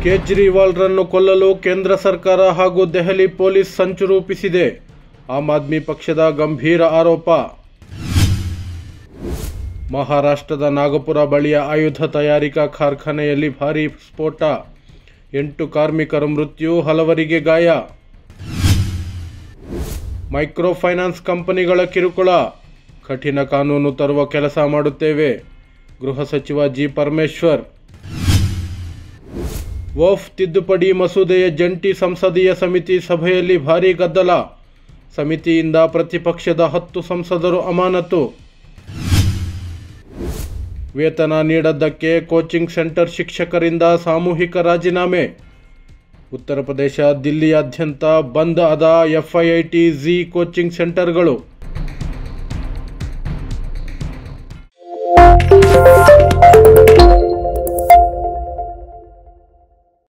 ಕೇಜ್ರಿವಾಲ್ರನ್ನು ಕೊಲ್ಲಲು ಕೇಂದ್ರ ಸರ್ಕಾರ ಹಾಗೂ ದೆಹಲಿ ಪೊಲೀಸ್ ಸಂಚು ರೂಪಿಸಿದೆ. ಆಮ್ ಆದ್ಮಿ ಪಕ್ಷದ ಗಂಭೀರ ಆರೋಪ. ಮಹಾರಾಷ್ಟ್ರದ ನಾಗಪುರ ಬಳಿಯ ಆಯುಧ ತಯಾರಿಕಾ ಕಾರ್ಖಾನೆಯಲ್ಲಿ ಭಾರೀ ಸ್ಫೋಟ, 8 ಕಾರ್ಮಿಕರ ಮೃತ್ಯು, ಹಲವರಿಗೆ ಗಾಯ. ಮೈಕ್ರೋ ಫೈನಾನ್ಸ್ ಕಂಪನಿಗಳ ಕಿರುಕುಳ, ಕಠಿಣ ಕಾನೂನು ತರುವ ಕೆಲಸ ಮಾಡುತ್ತೇವೆ, ಗೃಹ ಸಚಿವ ಜಿ ಪರಮೇಶ್ವರ್. ವಕ್ಫ್ ತಿದ್ದುಪಡಿ ಮಸೂದೆಯ ಜಂಟಿ ಸಂಸದೀಯ ಸಮಿತಿ ಸಭೆಯಲ್ಲಿ ಭಾರೀ ಗದ್ದಲ, ಸಮಿತಿಯಿಂದ ಪ್ರತಿಪಕ್ಷದ 10 ಸಂಸದರು ಅಮಾನತು. ವೇತನ ನೀಡದ್ದಕ್ಕೆ ಕೋಚಿಂಗ್ ಸೆಂಟರ್ ಶಿಕ್ಷಕರಿಂದ ಸಾಮೂಹಿಕ ರಾಜೀನಾಮೆ. ಉತ್ತರ ಪ್ರದೇಶ, ದಿಲ್ಲಿಯಾದ್ಯಂತ ಬಂದ್ ಆದ FIIT-JEE ಕೋಚಿಂಗ್ ಸೆಂಟರ್ಗಳು.